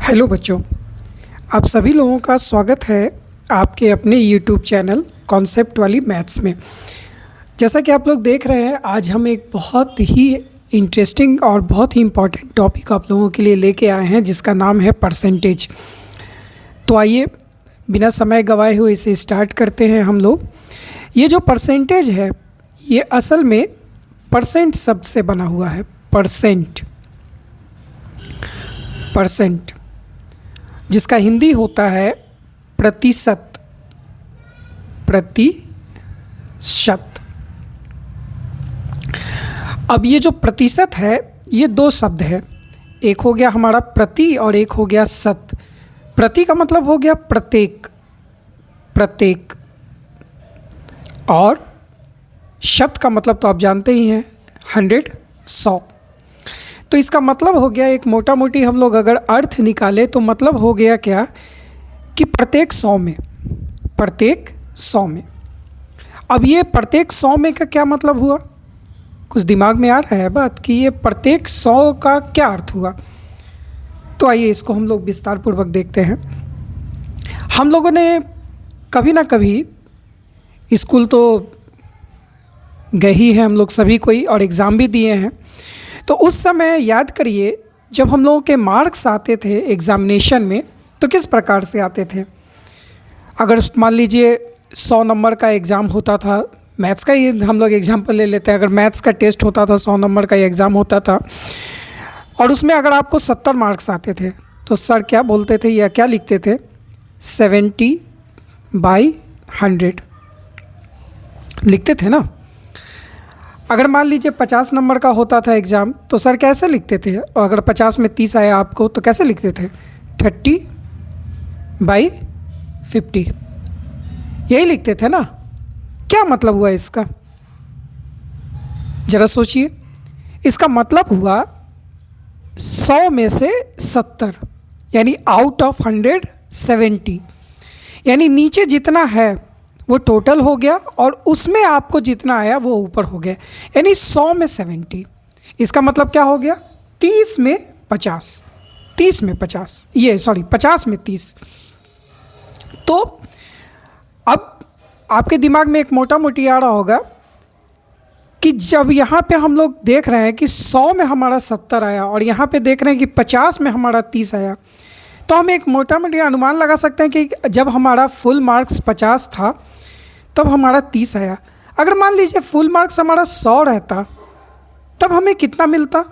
Hello बच्चों, आप सभी लोगों का स्वागत है आपके अपने यूट्यूब चैनल कॉन्सेप्ट वाली मैथ्स में। जैसा कि आप लोग देख रहे हैं, आज हम एक बहुत ही इंटरेस्टिंग और बहुत ही इम्पॉर्टेंट टॉपिक आप लोगों के लिए लेके आए हैं, जिसका नाम है परसेंटेज। तो आइए बिना समय गवाए हुए इसे स्टार्ट करते हैं हम लोग। ये जो परसेंटेज है, ये असल में परसेंट शब्द से बना हुआ है। परसेंट जिसका हिंदी होता है प्रतिशत। अब ये जो प्रतिशत है, ये दो शब्द है। एक हो गया हमारा प्रति और एक हो गया शत। प्रति का मतलब हो गया प्रत्येक और शत का मतलब तो आप जानते ही हैं 100, 100। तो इसका मतलब हो गया, एक मोटा मोटी हम लोग अगर अर्थ निकाले तो मतलब हो गया क्या कि प्रत्येक 100 में। अब ये प्रत्येक 100 में का क्या मतलब हुआ? कुछ दिमाग में आ रहा है बात कि ये प्रत्येक 100 का क्या अर्थ हुआ? तो आइए इसको हम लोग विस्तार पूर्वक देखते हैं। हम लोगों ने कभी ना कभी स्कूल तो गए ही हैं हम लोग सभी कोई, और एग्ज़ाम भी दिए हैं। तो उस समय याद करिए, जब हम लोगों के मार्क्स आते थे एग्ज़ामिनेशन में, तो किस प्रकार से आते थे। अगर मान लीजिए 100 नंबर का एग्ज़ाम होता था, मैथ्स का ही हम लोग एग्जाम्पल ले लेते हैं। अगर मैथ्स का टेस्ट होता था, 100 नंबर का एग्ज़ाम होता था, और उसमें अगर आपको 70 मार्क्स आते थे, तो सर क्या बोलते थे या क्या लिखते थे? 70/100 लिखते थे ना। अगर मान लीजिए 50 नंबर का होता था एग्ज़ाम, तो सर कैसे लिखते थे? और अगर 50 में 30 आया आपको, तो कैसे लिखते थे? 30/50 यही लिखते थे ना। क्या मतलब हुआ इसका? ज़रा सोचिए। इसका मतलब हुआ 100 में से 70, यानी आउट ऑफ 100 70, यानी नीचे जितना है वो टोटल हो गया और उसमें आपको जितना आया वो ऊपर हो गया, यानी 100 में 70। इसका मतलब क्या हो गया? 30 में 50, 30 में 50, ये सॉरी 50 में 30। तो अब आपके दिमाग में एक मोटा मोटी आ रहा होगा कि जब यहाँ पे हम लोग देख रहे हैं कि 100 में हमारा 70 आया और यहाँ पे देख रहे हैं कि 50 में हमारा 30 आया, तो हम एक मोटा मोटी अनुमान लगा सकते हैं कि जब हमारा फुल मार्क्स 50 था तब हमारा 30 आया। अगर मान लीजिए फुल मार्क्स हमारा 100 रहता, तब हमें कितना मिलता?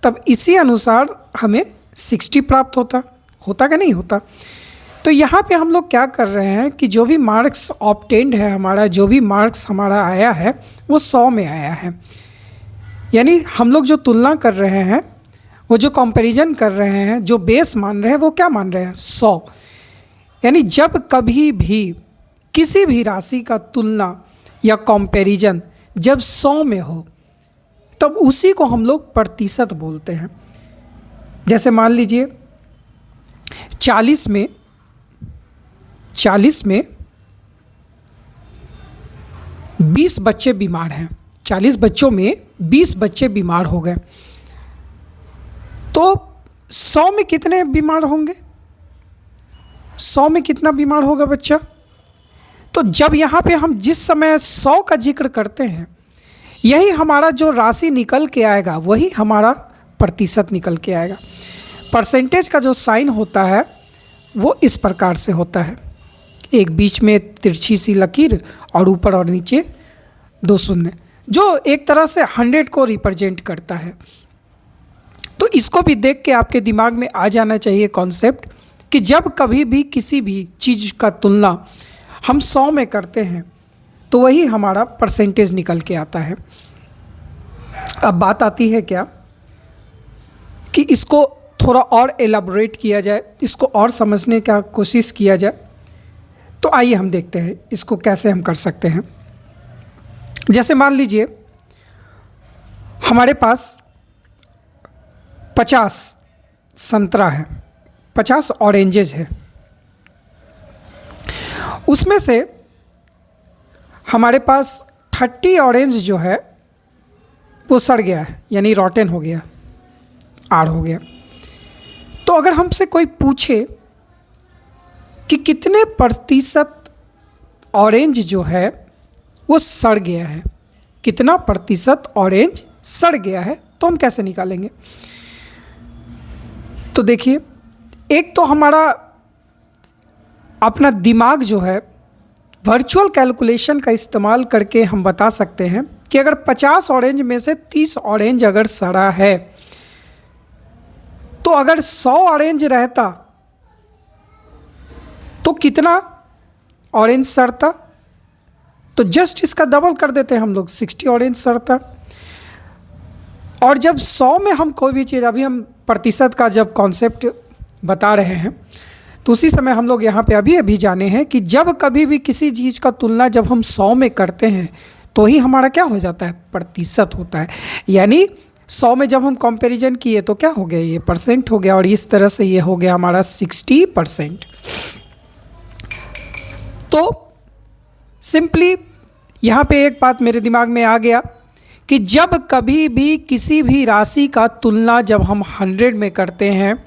तब इसी अनुसार हमें 60 प्राप्त होता कि नहीं होता? तो यहाँ पे हम लोग क्या कर रहे हैं कि जो भी मार्क्स ऑब्टेन्ड है हमारा, जो भी मार्क्स हमारा आया है वो 100 में आया है। यानी हम लोग जो तुलना कर रहे हैं, वो जो कंपैरिजन कर रहे हैं, जो बेस मान रहे हैं, वो क्या मान रहे हैं? 100। यानी जब कभी भी किसी भी राशि का तुलना या कंपैरिजन जब 100 में हो, तब उसी को हम लोग प्रतिशत बोलते हैं। जैसे मान लीजिए 40 में 20 बच्चे बीमार हैं, 40 बच्चों में 20 बच्चे बीमार हो गए, तो 100 में कितने बीमार होंगे? 100 में कितना बीमार होगा बच्चा? तो जब यहाँ पे हम जिस समय 100 का जिक्र करते हैं, यही हमारा जो राशि निकल के आएगा वही हमारा प्रतिशत निकल के आएगा। परसेंटेज का जो साइन होता है वो इस प्रकार से होता है, एक बीच में तिरछी सी लकीर और ऊपर और नीचे 2 शून्य, जो एक तरह से 100 को रिप्रेजेंट करता है। तो इसको भी देख के आपके दिमाग में आ जाना चाहिए कॉन्सेप्ट कि जब कभी भी किसी भी चीज़ का तुलना हम 100 में करते हैं, तो वही हमारा परसेंटेज निकल के आता है। अब बात आती है क्या कि इसको थोड़ा और एलाबोरेट किया जाए, इसको और समझने का कोशिश किया जाए। तो आइए हम देखते हैं इसको कैसे हम कर सकते हैं। जैसे मान लीजिए हमारे पास 50 संतरा है, 50 ऑरेंजेज है, उसमें से हमारे पास 30 ऑरेंज जो है वो सड़ गया है, यानी रॉटन हो गया, आड़ हो गया। तो अगर हमसे कोई पूछे कि कितने प्रतिशत ऑरेंज जो है वो सड़ गया है, कितना प्रतिशत ऑरेंज सड़ गया है, तो हम कैसे निकालेंगे? तो देखिए, एक तो हमारा अपना दिमाग जो है वर्चुअल कैलकुलेशन का इस्तेमाल करके हम बता सकते हैं कि अगर 50 ऑरेंज में से 30 ऑरेंज अगर सड़ा है, तो अगर 100 ऑरेंज रहता तो कितना ऑरेंज सड़ता? तो जस्ट इसका डबल कर देते हैं हम लोग, 60 ऑरेंज सड़ता। और जब 100 में हम कोई भी चीज़, अभी हम प्रतिशत का जब कॉन्सेप्ट बता रहे हैं, तो उसी समय हम लोग यहाँ पे अभी जाने हैं कि जब कभी भी किसी चीज़ का तुलना जब हम 100 में करते हैं तो ही हमारा क्या हो जाता है? प्रतिशत होता है। यानी 100 में जब हम कंपैरिजन किए तो क्या हो गया? ये परसेंट हो गया, और इस तरह से ये हो गया हमारा 60%। तो सिंपली यहाँ पे एक बात मेरे दिमाग में आ गया कि जब कभी भी किसी भी राशि का तुलना जब हम 100 में करते हैं,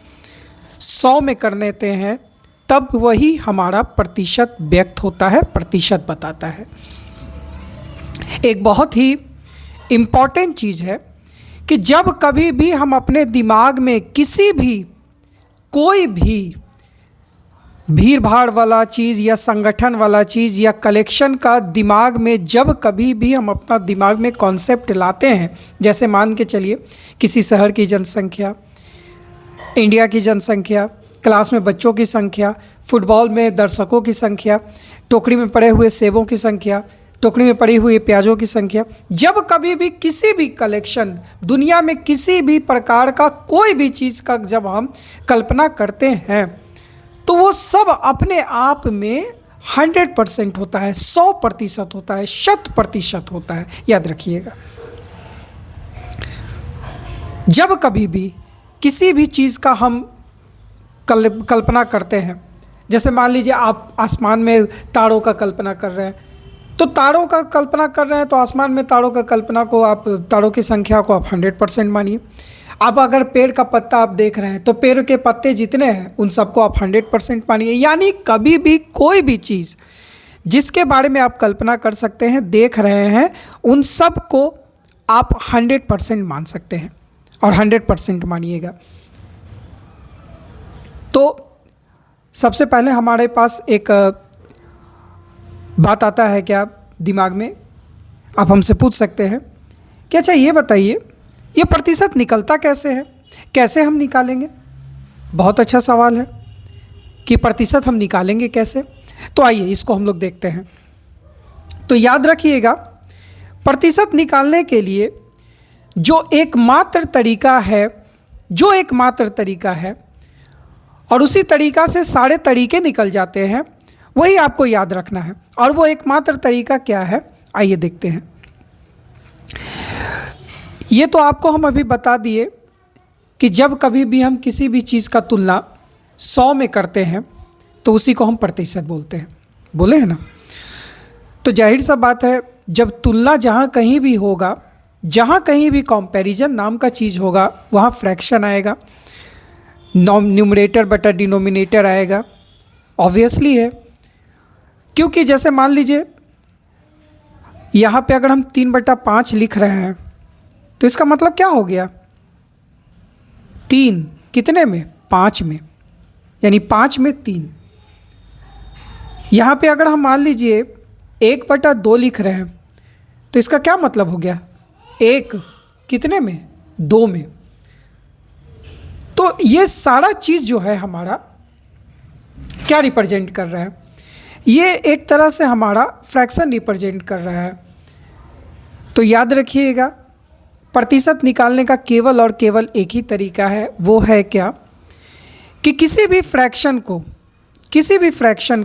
100 में कर लेते हैं, तब वही हमारा प्रतिशत व्यक्त होता है, प्रतिशत बताता है। एक बहुत ही इम्पॉर्टेंट चीज़ है कि जब कभी भी हम अपने दिमाग में किसी भी कोई भी भीड़ भाड़ वाला चीज़ या संगठन वाला चीज़ या कलेक्शन का दिमाग में जब कभी भी हम अपना दिमाग में कॉन्सेप्ट लाते हैं, जैसे मान के चलिए किसी शहर की जनसंख्या, इंडिया की जनसंख्या, क्लास में बच्चों की संख्या, फुटबॉल में दर्शकों की संख्या, टोकरी में पड़े हुए सेबों की संख्या, टोकरी में पड़ी हुई प्याजों की संख्या, जब कभी भी किसी भी कलेक्शन, दुनिया में किसी भी प्रकार का कोई भी चीज़ का जब हम कल्पना करते हैं, तो वो सब अपने आप में 100% होता है, 100% होता है, 100% होता है। याद रखिएगा, जब कभी भी किसी भी चीज़ का हम कल्पना करते हैं, जैसे मान लीजिए आप आसमान में तारों का कल्पना कर रहे हैं, तो तारों का कल्पना कर रहे हैं तो आसमान में तारों का कल्पना को आप, तारों की संख्या को आप 100% मानिए। अब अगर पेड़ का पत्ता आप देख रहे हैं तो पेड़ के पत्ते जितने हैं उन सबको आप 100% मानिए। यानी कभी भी कोई भी चीज़ जिसके बारे में आप कल्पना कर सकते हैं, देख रहे हैं, उन सब को आप 100% मान सकते हैं, और 100% मानिएगा। तो सबसे पहले हमारे पास एक बात आता है क्या दिमाग में, आप हमसे पूछ सकते हैं कि अच्छा ये बताइए, ये प्रतिशत निकलता कैसे है, कैसे हम निकालेंगे? बहुत अच्छा सवाल है कि प्रतिशत हम निकालेंगे कैसे। तो आइए इसको हम लोग देखते हैं। तो याद रखिएगा, प्रतिशत निकालने के लिए जो एकमात्र तरीका है, और उसी तरीका से सारे तरीके निकल जाते हैं, वही आपको याद रखना है। और वो एकमात्र तरीका क्या है, आइए देखते हैं। ये तो आपको हम अभी बता दिए कि जब कभी भी हम किसी भी चीज़ का तुलना 100 में करते हैं तो उसी को हम प्रतिशत बोलते हैं, बोले हैं ना। तो जाहिर सा बात है, जब तुलना जहाँ कहीं भी होगा, जहाँ कहीं भी कंपैरिजन नाम का चीज़ होगा, वहाँ फ्रैक्शन आएगा, न्यूमरेटर बटा डिनोमिनेटर आएगा। ऑब्वियसली है, क्योंकि जैसे मान लीजिए यहाँ पे अगर हम 3/5 लिख रहे हैं तो इसका मतलब क्या हो गया? 3 कितने में? 5 में, यानी 5 में 3। यहाँ पे अगर हम मान लीजिए 1/2 लिख रहे हैं तो इसका क्या मतलब हो गया? 1 कितने में? 2 में। तो ये सारा चीज़ जो है हमारा क्या रिप्रेजेंट कर रहा है? ये एक तरह से हमारा फ्रैक्शन रिप्रेजेंट कर रहा है। तो याद रखिएगा, प्रतिशत निकालने का केवल और केवल एक ही तरीका है, वो है क्या कि किसी भी फ्रैक्शन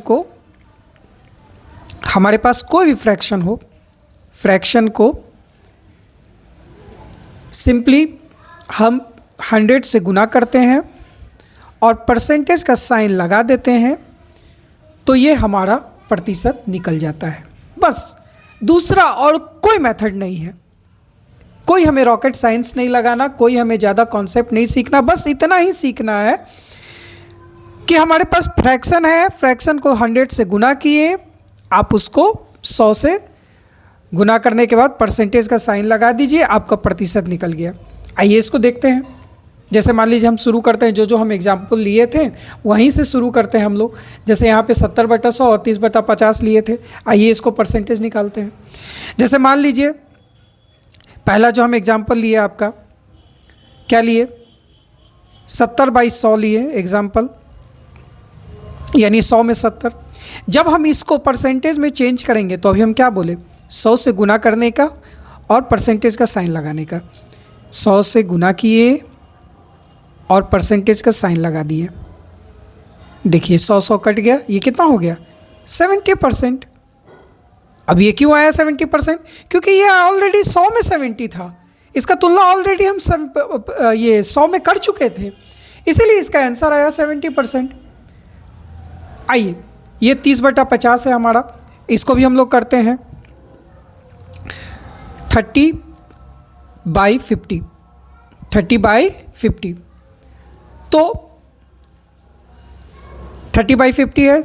को हमारे पास कोई भी फ्रैक्शन को सिंपली हम 100 से गुना करते हैं और परसेंटेज का साइन लगा देते हैं, तो ये हमारा प्रतिशत निकल जाता है। बस, दूसरा और कोई मेथड नहीं है। कोई हमें रॉकेट साइंस नहीं लगाना, कोई हमें ज़्यादा कॉन्सेप्ट नहीं सीखना, बस इतना ही सीखना है कि हमारे पास फ्रैक्शन है, फ्रैक्शन को 100 से गुना किए, आप उसको 100 से गुना करने के बाद परसेंटेज का साइन लगा दीजिए, आपका प्रतिशत निकल गया। आइए इसको देखते हैं। जैसे मान लीजिए हम शुरू करते हैं, जो हम एग्जाम्पल लिए थे वहीं से शुरू करते हैं हम लोग। जैसे यहाँ पे 70/100 और 30/50 लिए थे। आइए इसको परसेंटेज निकालते हैं। जैसे मान लीजिए पहला जो हम एग्जाम्पल लिए आपका क्या लिए, 70/100 लिए एग्जाम्पल, यानी 100 में 70। जब हम इसको परसेंटेज में चेंज करेंगे तो अभी हम क्या बोले, 100 से गुना करने का और परसेंटेज का साइन लगाने का। 100 से गुना किए और परसेंटेज का साइन लगा दिए। देखिए 100 कट गया, ये कितना हो गया 70%। अब ये क्यों आया 70%? क्योंकि ये ऑलरेडी 100 में 70 था, इसका तुलना ऑलरेडी हम ये 100 में कर चुके थे, इसीलिए इसका आंसर आया 70%। आइए ये 30/50 है हमारा, इसको भी हम लोग करते हैं 30/50, 30/50। तो 30/50 है,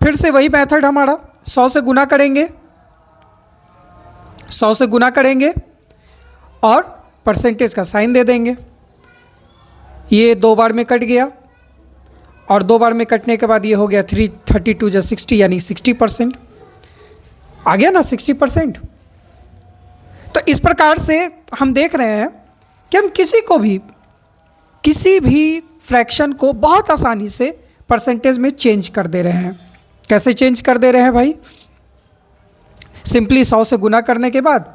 फिर से वही मेथड हमारा, 100 से गुना करेंगे, 100 से गुना करेंगे और परसेंटेज का साइन दे देंगे। ये 2 बार में कट गया और 2 बार में कटने के बाद ये हो गया 32 × 60 यानी 60%। आ गया ना 60%। तो इस प्रकार से हम देख रहे हैं कि हम किसी भी फ्रैक्शन को बहुत आसानी से परसेंटेज में चेंज कर दे रहे हैं। कैसे चेंज कर दे रहे हैं भाई? सिंपली 100 से गुना करने के बाद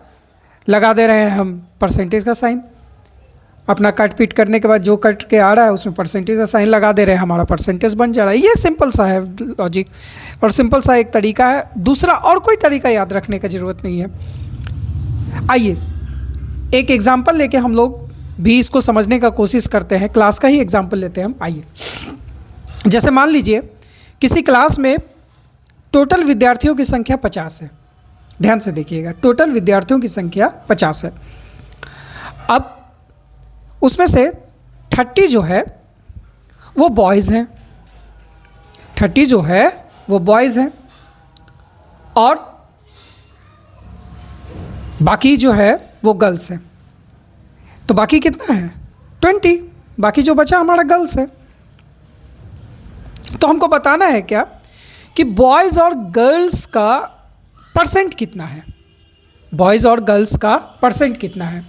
लगा दे रहे हैं हम परसेंटेज का साइन। अपना काट पीट करने के बाद जो कट के आ रहा है उसमें परसेंटेज का साइन लगा दे रहे हैं, हमारा परसेंटेज बन जा रहा है। ये सिंपल सा है लॉजिक और सिंपल सा एक तरीका है। दूसरा और कोई तरीका याद रखने की ज़रूरत नहीं है। आइए एक एग्जाम्पल लेके हम लोग भी इसको समझने का कोशिश करते हैं। क्लास का ही एग्जाम्पल लेते हैं हम। आइए जैसे मान लीजिए किसी क्लास में टोटल विद्यार्थियों की संख्या 50 है। ध्यान से देखिएगा, टोटल विद्यार्थियों की संख्या 50 है। अब उसमें से 30 जो है वो बॉयज़ हैं, 30 जो है वो बॉयज़ हैं और बाकी जो है वो गर्ल्स हैं। तो बाकी कितना है 20, बाकी जो बचा हमारा गर्ल्स है। तो हमको बताना है क्या कि बॉयज़ और गर्ल्स का परसेंट कितना है, बॉयज़ और गर्ल्स का परसेंट कितना है।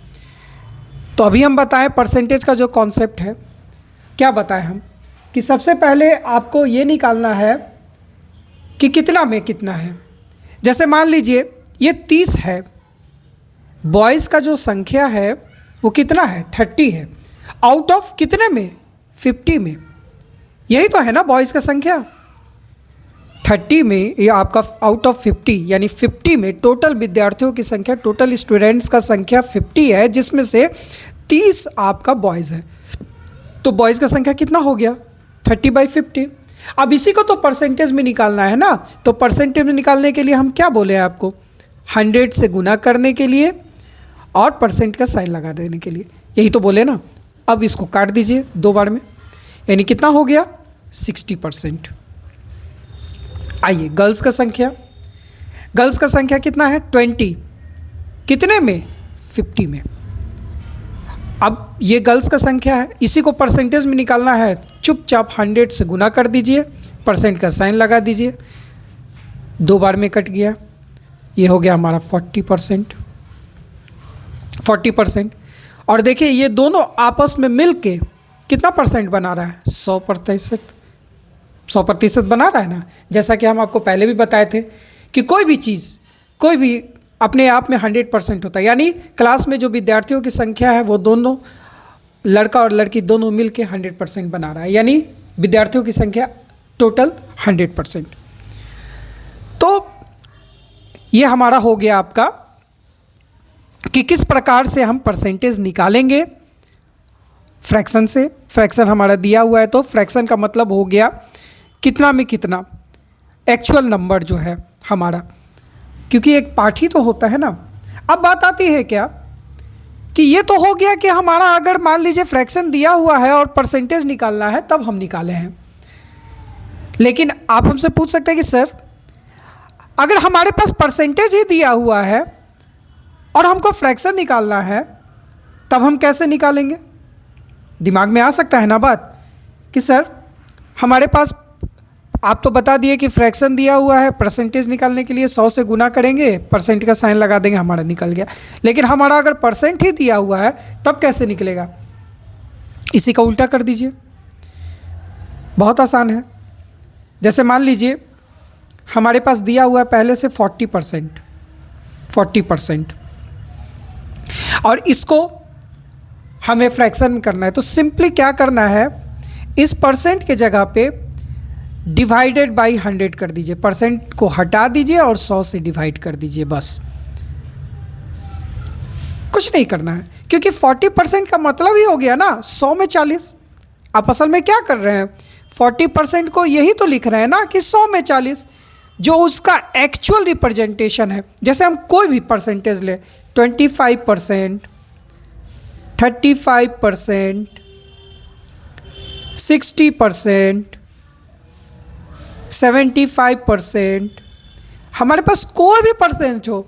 तो अभी हम बताएं परसेंटेज का जो कॉन्सेप्ट है, क्या बताएं हम कि सबसे पहले आपको ये निकालना है कि कितना में कितना है। जैसे मान लीजिए ये 30 है, बॉयज़ का जो संख्या है वो कितना है 30 है, आउट ऑफ कितने में 50 में। यही तो है ना बॉयज़ का संख्या 30 में, ये आपका आउट ऑफ 50 यानी 50 में टोटल विद्यार्थियों की संख्या, टोटल स्टूडेंट्स का संख्या 50 है, जिसमें से 30 आपका बॉयज़ है। तो बॉयज़ का संख्या कितना हो गया 30/50। अब इसी को तो परसेंटेज में निकालना है ना। तो परसेंटेज में निकालने के लिए हम क्या बोले आपको, 100 से गुना करने के लिए और परसेंट का साइन लगा देने के लिए, यही तो बोले ना। अब इसको काट दीजिए 2 बार में, यानी कितना हो गया 60%। आइए गर्ल्स का संख्या, गर्ल्स का संख्या कितना है 20, कितने में 50 में। अब ये गर्ल्स का संख्या है, इसी को परसेंटेज में निकालना है, चुपचाप 100 से गुना कर दीजिए, परसेंट का साइन लगा दीजिए, 2 बार में कट गया, ये हो गया हमारा 40%। और देखिए ये दोनों आपस में मिल के कितना परसेंट बना रहा है 100% बना रहा है ना। जैसा कि हम आपको पहले भी बताए थे कि कोई भी चीज़, कोई भी अपने आप में 100% होता है। यानी क्लास में जो विद्यार्थियों की संख्या है वो दोनों, लड़का और लड़की दोनों मिल के 100% बना रहा है, यानी विद्यार्थियों की संख्या टोटल 100%। तो ये हमारा हो गया आपका कि किस प्रकार से हम परसेंटेज निकालेंगे फ्रैक्शन से। फ्रैक्शन हमारा दिया हुआ है, तो फ्रैक्शन का मतलब हो गया कितना में कितना, एक्चुअल नंबर जो है हमारा, क्योंकि एक पार्ट ही तो होता है ना। अब बात आती है क्या कि ये तो हो गया कि हमारा अगर मान लीजिए फ्रैक्शन दिया हुआ है और परसेंटेज निकालना है तब हम निकाले हैं। लेकिन आप हमसे पूछ सकते हैं कि सर अगर हमारे पास परसेंटेज ही दिया हुआ है और हमको फ्रैक्शन निकालना है तब हम कैसे निकालेंगे? दिमाग में आ सकता है ना बात कि सर हमारे पास, आप तो बता दिए कि फ्रैक्शन दिया हुआ है, परसेंटेज निकालने के लिए 100 से गुना करेंगे, परसेंट का साइन लगा देंगे, हमारा निकल गया। लेकिन हमारा अगर परसेंट ही दिया हुआ है तब कैसे निकलेगा? इसी का उल्टा कर दीजिए, बहुत आसान है। जैसे मान लीजिए हमारे पास दिया हुआ है पहले से 40% और इसको हमें फ्रैक्शन में करना है, तो सिंपली क्या करना है, इस परसेंट के जगह पे डिवाइडेड बाई 100 कर दीजिए, परसेंट को हटा दीजिए और 100 से डिवाइड कर दीजिए, बस। कुछ नहीं करना है, क्योंकि 40% का मतलब ही हो गया ना 100 में 40। आप असल में क्या कर रहे हैं, 40% को यही तो लिख रहे हैं ना कि 100 में 40, जो उसका एक्चुअल रिप्रेजेंटेशन है। जैसे हम कोई भी परसेंटेज ले, 25%, 35%, 60%, 75%, हमारे पास कोई भी परसेंट हो,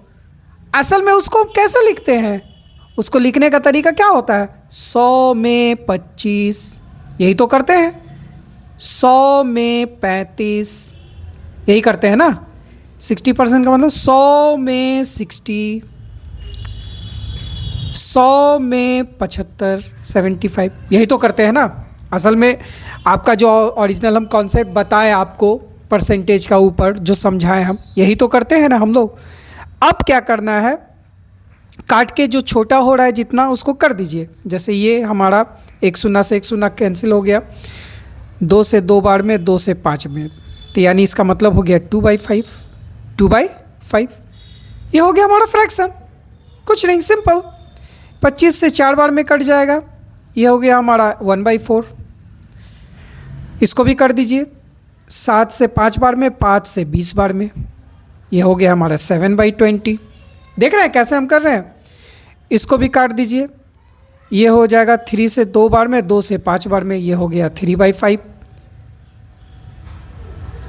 असल में उसको हम कैसे लिखते हैं? उसको लिखने का तरीका क्या होता है? 100 में 25, यही तो करते हैं। 100 में 35, यही करते हैं ना। 60% का मतलब 100 में 60, 100 में 75, 75, यही तो करते हैं ना। असल में आपका जो ओरिजिनल हम कॉन्सेप्ट बताए आपको परसेंटेज का ऊपर जो समझाए हम, यही तो करते हैं ना हम लोग। अब क्या करना है, काट के जो छोटा हो रहा है जितना उसको कर दीजिए। जैसे ये हमारा एक शून्य से एक शून्य कैंसिल हो गया, 2 से 2 बार में, 2 से 5 में, तो यानी इसका मतलब हो गया 2/5, 2/5। ये हो गया हमारा फ्रैक्शन, कुछ नहीं, सिंपल। 25 से 4 बार में कट जाएगा, ये हो गया हमारा 1/4। इसको भी कर दीजिए, 7 से 5 बार में, 5 से 20 बार में, ये हो गया हमारा 7/20। देख रहे हैं कैसे हम कर रहे हैं? इसको भी काट दीजिए, ये हो जाएगा 3 से 2 बार में, 2 से 5 बार में, ये हो गया 3/5।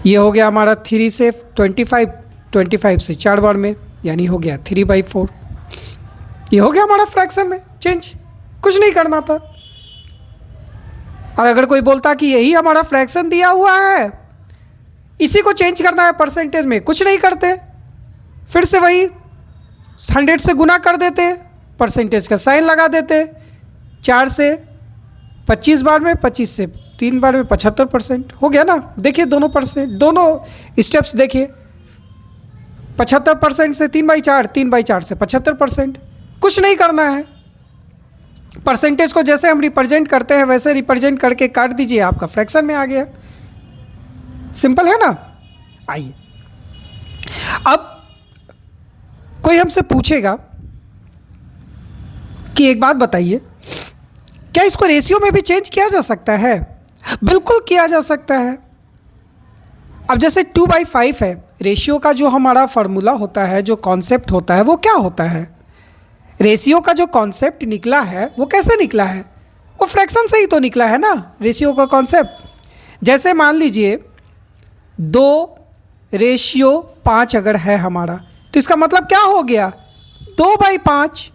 ये हो गया हमारा 3 से 25, 25 से 4 बार में, यानी हो गया 3/4। ये हो गया हमारा फ्रैक्शन में चेंज, कुछ नहीं करना था। और अगर कोई बोलता कि यही हमारा फ्रैक्शन दिया हुआ है, इसी को चेंज करना है परसेंटेज में, कुछ नहीं करते, फिर से वही 100 से गुना कर देते, परसेंटेज का साइन लगा देते। 4 से 25 बार में, 25 से 3 बार में 75% हो गया ना। देखिए दोनों स्टेप्स देखिए, 75% से 3/4, 3/4 से 75%। कुछ नहीं करना है, परसेंटेज को जैसे हम रिप्रेजेंट करते हैं वैसे रिप्रेजेंट करके काट दीजिए, आपका फ्रैक्शन में आ गया। सिंपल है ना। आइए, अब कोई हमसे पूछेगा कि एक बात बताइए, क्या इसको रेशियो में भी चेंज किया जा सकता है? बिल्कुल किया जा सकता है। अब जैसे 2/5 है, रेशियो का जो हमारा फॉर्मूला होता है, जो कॉन्सेप्ट होता है, वो क्या होता है? रेशियो का जो कॉन्सेप्ट निकला है वो कैसे निकला है? वो फ्रैक्शन से ही तो निकला है ना, रेशियो का कॉन्सेप्ट। जैसे मान लीजिए 2/5 अगर है हमारा, तो इसका मतलब क्या हो गया? 2/5।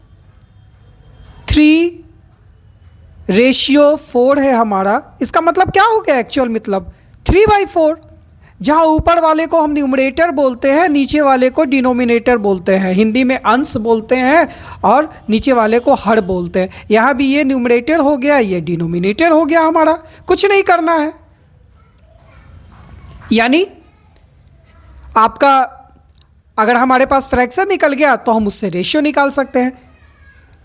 3/4 है हमारा, इसका मतलब क्या हो गया? एक्चुअल मतलब 3/4। जहाँ ऊपर वाले को हम न्यूमरेटर बोलते हैं, नीचे वाले को डिनोमिनेटर बोलते हैं। हिंदी में अंश बोलते हैं और नीचे वाले को हर बोलते हैं। यहाँ भी ये न्यूमरेटर हो गया, ये डिनोमिनेटर हो गया हमारा, कुछ नहीं करना है। यानी आपका अगर हमारे पास फ्रैक्शन निकल गया तो हम उससे रेशियो निकाल सकते हैं।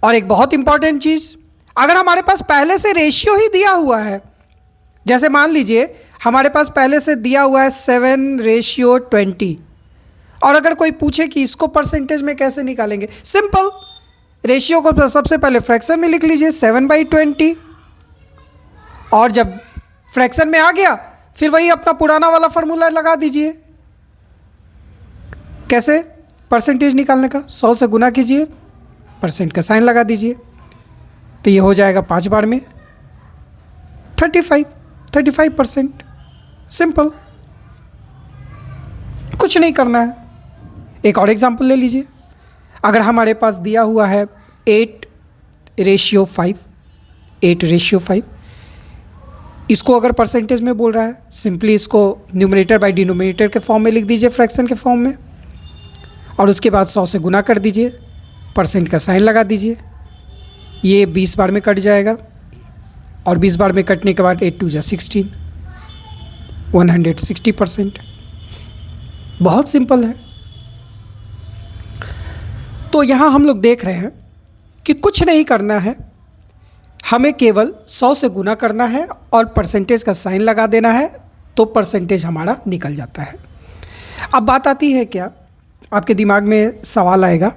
और एक बहुत इंपॉर्टेंट चीज़, अगर हमारे पास पहले से रेशियो ही दिया हुआ है, जैसे मान लीजिए हमारे पास पहले से दिया हुआ है 7/20, और अगर कोई पूछे कि इसको परसेंटेज में कैसे निकालेंगे, सिंपल, रेशियो को सबसे पहले फ्रैक्शन में लिख लीजिए 7/20, और जब फ्रैक्शन में आ गया फिर वही अपना पुराना वाला फॉर्मूला लगा दीजिए। कैसे? परसेंटेज निकालने का 100 से गुना कीजिए, परसेंट का साइन लगा दीजिए, तो ये हो जाएगा 5 बार में 35%। सिंपल, कुछ नहीं करना है। एक और एग्जांपल ले लीजिए। अगर हमारे पास दिया हुआ है 8:5, इसको अगर परसेंटेज में बोल रहा है, सिंपली इसको न्यूमरेटर बाय डिनोमिनेटर के फॉर्म में लिख दीजिए, फ्रैक्शन के फॉर्म में, और उसके बाद 100 से गुना कर दीजिए, परसेंट का साइन लगा दीजिए। ये 20 बार में कट जाएगा, और 20 बार में कटने के बाद 8 2 जा 16, 160%। बहुत सिंपल है। तो यहाँ हम लोग देख रहे हैं कि कुछ नहीं करना है, हमें केवल 100 से गुना करना है और परसेंटेज का साइन लगा देना है, तो परसेंटेज हमारा निकल जाता है। अब बात आती है, क्या आपके दिमाग में सवाल आएगा,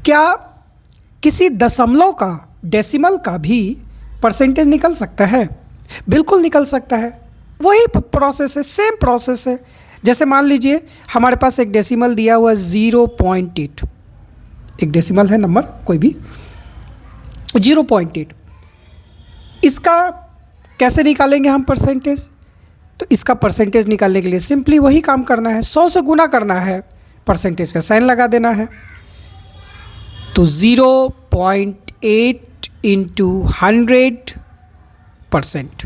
क्या किसी दशमलव का, डेसिमल का भी परसेंटेज निकल सकता है? बिल्कुल निकल सकता है। वही प्रोसेस है, सेम प्रोसेस है। जैसे मान लीजिए हमारे पास एक डेसिमल दिया हुआ है 0.8, एक डेसिमल है नंबर कोई भी 0.8। इसका कैसे निकालेंगे हम परसेंटेज? तो इसका परसेंटेज निकालने के लिए सिंपली वही काम करना है, 100 से गुना करना है, परसेंटेज का साइन लगा देना है। तो 0.8 इंटू 100%।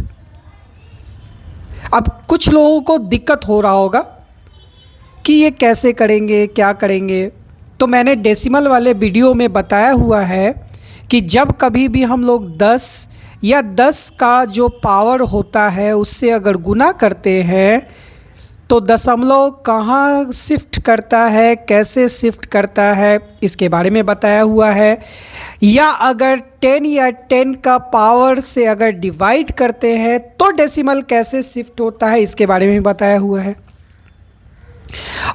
अब कुछ लोगों को दिक्कत हो रहा होगा कि ये कैसे करेंगे, क्या करेंगे। तो मैंने डेसिमल वाले वीडियो में बताया हुआ है कि जब कभी भी हम लोग 10 या 10 का जो पावर होता है उससे अगर गुना करते हैं तो दशमलव कहाँ शिफ्ट करता है, कैसे शिफ्ट करता है, इसके बारे में बताया हुआ है। या अगर 10 या 10 का पावर से अगर डिवाइड करते हैं तो डेसिमल कैसे शिफ्ट होता है, इसके बारे में बताया हुआ है।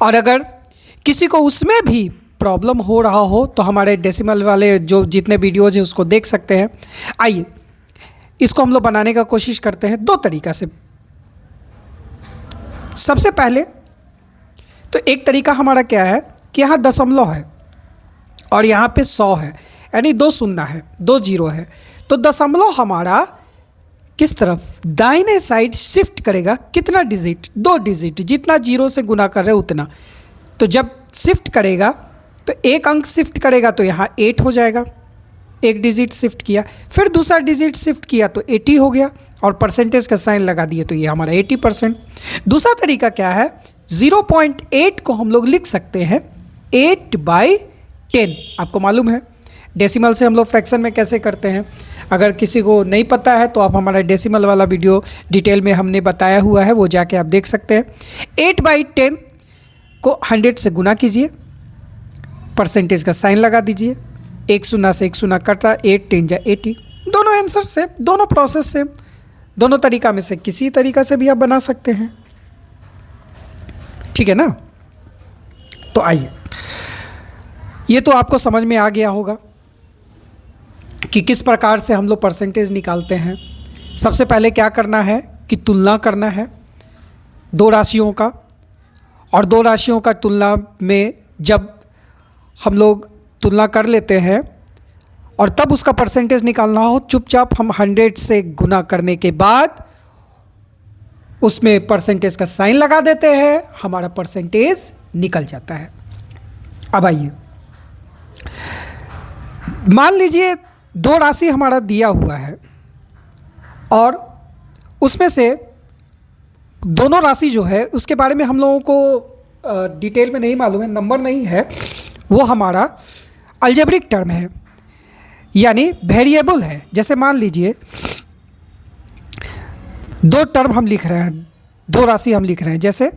और अगर किसी को उसमें भी प्रॉब्लम हो रहा हो तो हमारे डेसिमल वाले जो जितने वीडियोज हैं उसको देख सकते हैं। आइए इसको हम लोग बनाने का कोशिश करते हैं 2 तरीक़ा से। सबसे पहले तो एक तरीका हमारा क्या है कि यहाँ दशमलव है और यहाँ पे 100 है, यानी 2 शून्य है, 2 जीरो है। तो दशमलव हमारा किस तरफ, दाहिने साइड शिफ्ट करेगा। कितना डिजिट? 2 डिजिट, जितना जीरो से गुना कर रहे हैं उतना। तो जब शिफ्ट करेगा तो एक अंक शिफ्ट करेगा तो यहाँ 8 हो जाएगा, एक डिजिट शिफ्ट किया, फिर दूसरा डिजिट शिफ्ट किया तो 80 हो गया, और परसेंटेज का साइन लगा दिए तो ये हमारा 80%। दूसरा तरीका क्या है, 0.8 को हम लोग लिख सकते हैं 8/10। आपको मालूम है डेसिमल से हम लोग फ्रैक्शन में कैसे करते हैं। अगर किसी को नहीं पता है तो आप हमारा डेसिमल वाला वीडियो डिटेल में हमने बताया हुआ है, वो जाके आप देख सकते हैं। 8/10 को 100 से गुना कीजिए, परसेंटेज का साइन लगा दीजिए, एक शून्य से एक शून्य कटा, 8 10 जा 80। दोनों आंसर से, दोनों प्रोसेस से, दोनों तरीका में से किसी तरीका से भी आप बना सकते हैं। ठीक है ना? तो आइए, ये तो आपको समझ में आ गया होगा कि किस प्रकार से हम लोग परसेंटेज निकालते हैं। सबसे पहले क्या करना है कि तुलना करना है 2 राशियों का, और 2 राशियों का तुलना में जब हम लोग तुलना कर लेते हैं और तब उसका परसेंटेज निकालना हो, चुपचाप हम 100 से गुना करने के बाद उसमें परसेंटेज का साइन लगा देते हैं, हमारा परसेंटेज निकल जाता है। अब आइए, मान लीजिए 2 राशि हमारा दिया हुआ है और उसमें से दोनों राशि जो है उसके बारे में हम लोगों को डिटेल में नहीं मालूम है, नंबर नहीं है, वो हमारा अलजेब्रिक टर्म है, यानी वेरिएबल है। जैसे मान लीजिए 2 टर्म हम लिख रहे हैं, 2 राशि हम लिख रहे हैं, जैसे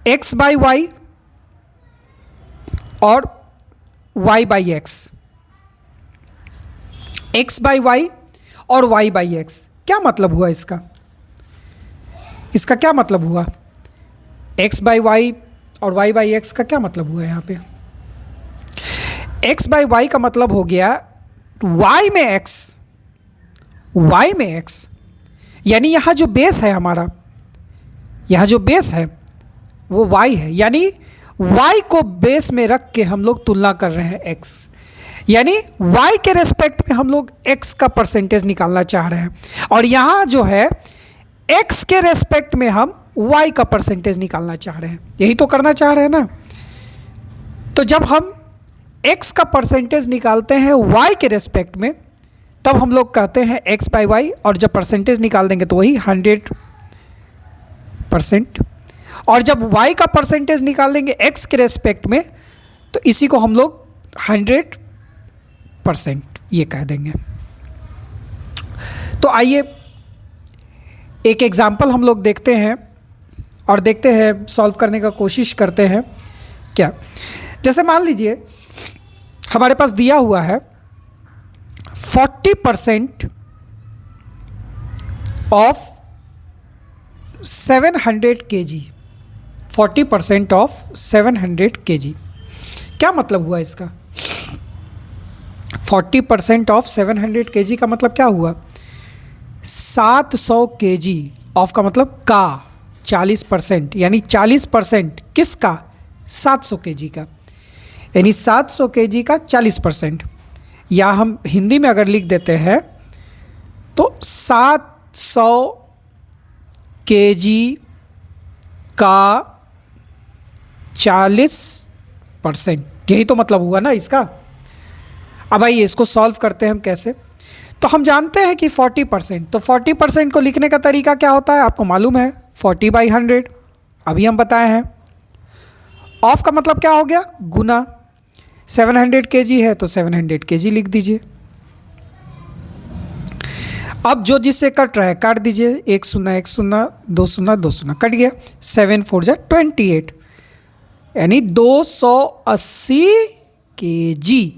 x/y और y/x। x/y और y/x क्या मतलब हुआ इसका? इसका क्या मतलब हुआ? x/y और y/x का क्या मतलब हुआ यहाँ पे? x/y का मतलब हो गया y में x, y में x, यानी यहाँ जो बेस है हमारा, यहाँ जो बेस है वो y है, यानी y को बेस में रख के हम लोग तुलना कर रहे हैं x। यानी y के रेस्पेक्ट में हम लोग x का परसेंटेज निकालना चाह रहे हैं, और यहाँ जो है x के रेस्पेक्ट में हम y का परसेंटेज निकालना चाह रहे हैं। यही तो करना चाह रहे हैं ना। तो जब हम x का परसेंटेज निकालते हैं y के रेस्पेक्ट में, तब हम लोग कहते हैं x बाई वाई, और जब परसेंटेज निकाल देंगे तो वही 100%। और जब y का परसेंटेज निकाल देंगे x के रेस्पेक्ट में, तो इसी को हम लोग 100% ये कह देंगे। तो आइए एक एग्जाम्पल हम लोग देखते हैं और देखते हैं, सॉल्व करने का कोशिश करते हैं। क्या, जैसे मान लीजिए हमारे पास दिया हुआ है 40% ऑफ 700 kg, 40% ऑफ 700 kg। क्या मतलब हुआ इसका? 40% ऑफ 700 kg का मतलब क्या हुआ? 700 kg ऑफ का मतलब का 40%, यानी 40% किसका? 700 kg का, यानी 700 kg का 40%। या हम हिंदी में अगर लिख देते हैं तो 700 kg का 40%, यही तो मतलब हुआ ना इसका। अब आइए इसको सॉल्व करते हैं हम कैसे। तो हम जानते हैं कि 40%, तो 40% को लिखने का तरीका क्या होता है आपको मालूम है, 40/100 अभी हम बताए हैं। ऑफ का मतलब क्या हो गया? गुना। 700 kg है तो 700 kg लिख दीजिए। अब जो जिससे कट रहा है काट दीजिए, 1 0 1 0 2 0 2 0 कट गया, 7 4 जा 28, यानी 280 kg।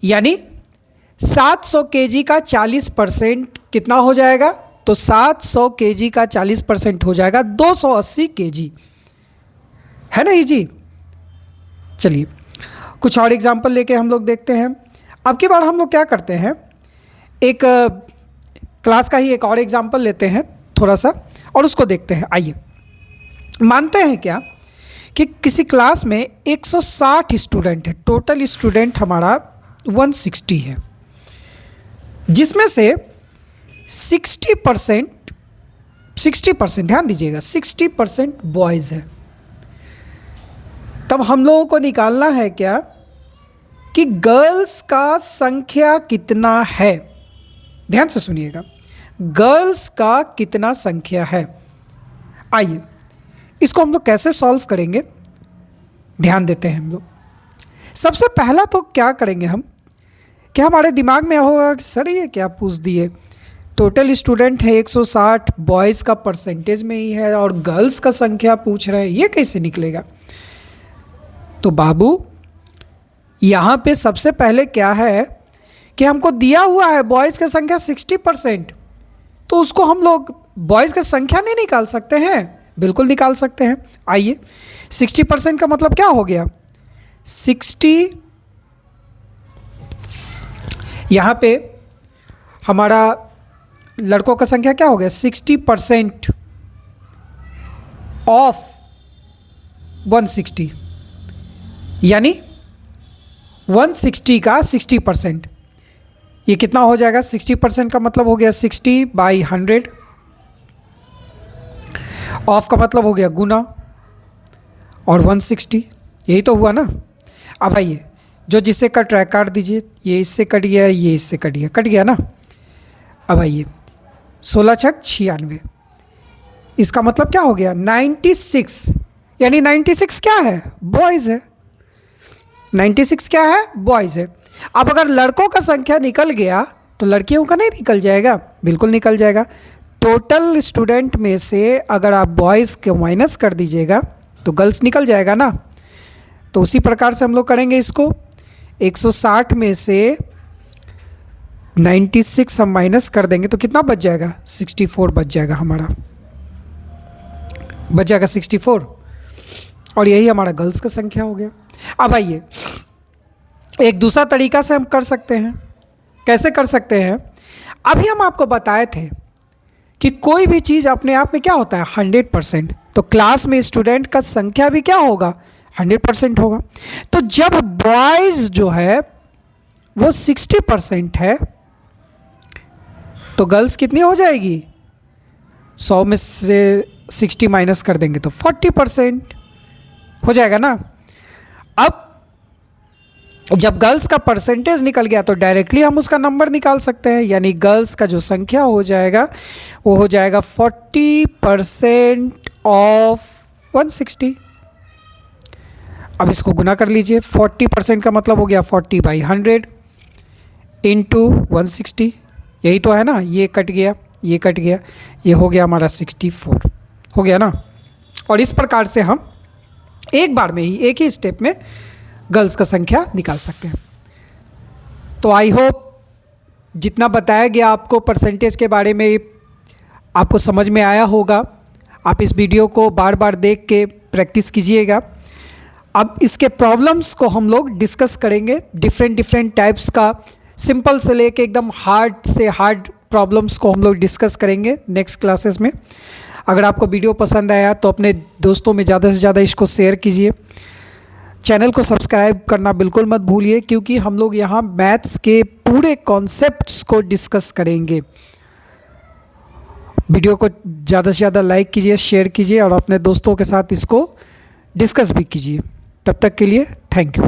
यानी 700 kg का 40% कितना हो जाएगा? तो 700 kg का 40% हो जाएगा 280 kg, है ना जी। चलिए कुछ और एग्जाम्पल लेके हम लोग देखते हैं। अब की बार हम लोग क्या करते हैं, एक क्लास का ही एक और एग्जाम्पल लेते हैं थोड़ा सा, और उसको देखते हैं। आइए मानते हैं क्या कि किसी क्लास में 160 स्टूडेंट है, टोटल स्टूडेंट हमारा 160 है, जिसमें से 60% ध्यान दीजिएगा 60% बॉयज़ है। तब हम लोगों को निकालना है क्या कि गर्ल्स का संख्या कितना है। ध्यान से सुनिएगा, गर्ल्स का कितना संख्या है। आइए इसको हम लोग कैसे सॉल्व करेंगे, ध्यान देते हैं हम लोग। सबसे पहला तो क्या करेंगे हम, क्या हमारे दिमाग में होगा कि सर ये क्या पूछ दिए, टोटल स्टूडेंट है 160, बॉयज़ का परसेंटेज में ही है और गर्ल्स का संख्या पूछ रहे हैं, ये कैसे निकलेगा। तो बाबू यहाँ पे सबसे पहले क्या है कि हमको दिया हुआ है बॉयज़ की संख्या 60%, तो उसको हम लोग बॉयज़ की संख्या नहीं निकाल सकते हैं? बिल्कुल निकाल सकते हैं। आइए 60% का मतलब क्या हो गया, 60, यहाँ पे हमारा लड़कों का संख्या क्या हो गया, 60% ऑफ 160, यानी 160 का 60%, ये कितना हो जाएगा? 60% का मतलब हो गया 60/100, ऑफ का मतलब हो गया गुना, और 160, यही तो हुआ ना। अब आइए जो जिससे कट रहा है काट दीजिए, ये इससे कट गया, ये इससे कट गया, कट गया ना। अब आइए 16 छक 96, इसका मतलब क्या हो गया 96, यानी 96 क्या है, बॉयज़ है। 96 क्या है, बॉयज़ है। अब अगर लड़कों का संख्या निकल गया तो लड़कियों का नहीं निकल जाएगा? बिल्कुल निकल जाएगा। टोटल स्टूडेंट में से अगर आप बॉयज़ को माइनस कर दीजिएगा तो गर्ल्स निकल जाएगा ना। तो उसी प्रकार से हम लोग करेंगे इसको, 160 में से 96 हम माइनस कर देंगे तो कितना बच जाएगा, 64 बच जाएगा हमारा, बच जाएगा 64, और यही हमारा गर्ल्स का संख्या हो गया। अब आइए एक दूसरा तरीका से हम कर सकते हैं। कैसे कर सकते हैं, अभी हम आपको बताए थे कि कोई भी चीज़ अपने आप में क्या होता है, 100%। तो क्लास में स्टूडेंट का संख्या भी क्या होगा, 100% होगा। तो जब बॉयज़ जो है वो 60% है, तो गर्ल्स कितनी हो जाएगी? 100 में से 60 माइनस कर देंगे तो 40% हो जाएगा ना। अब जब गर्ल्स का परसेंटेज निकल गया तो डायरेक्टली हम उसका नंबर निकाल सकते हैं, यानी गर्ल्स का जो संख्या हो जाएगा वो हो जाएगा 40% ऑफ 160। अब इसको गुना कर लीजिए, 40% का मतलब हो गया 40/100 इंटू 160, यही तो है ना। ये कट गया, ये कट गया, ये हो गया हमारा 64, हो गया ना। और इस प्रकार से हम एक बार में ही, एक ही स्टेप में गर्ल्स का संख्या निकाल सकते हैं। तो आई होप जितना बताया गया आपको परसेंटेज के बारे में आपको समझ में आया होगा। आप इस वीडियो को बार बार देख के प्रैक्टिस कीजिएगा। अब इसके प्रॉब्लम्स को हम लोग डिस्कस करेंगे, डिफरेंट टाइप्स का, सिंपल से लेके एकदम हार्ड से हार्ड प्रॉब्लम्स को हम लोग डिस्कस करेंगे नेक्स्ट क्लासेस में। अगर आपको वीडियो पसंद आया तो अपने दोस्तों में ज़्यादा से ज़्यादा इसको शेयर कीजिए। चैनल को सब्सक्राइब करना बिल्कुल मत भूलिए, क्योंकि हम लोग यहाँ मैथ्स के पूरे कॉन्सेप्ट्स को डिस्कस करेंगे। वीडियो को ज़्यादा से ज़्यादा लाइक कीजिए, शेयर कीजिए और अपने दोस्तों के साथ इसको डिस्कस भी कीजिए। तब तक के लिए थैंक यू।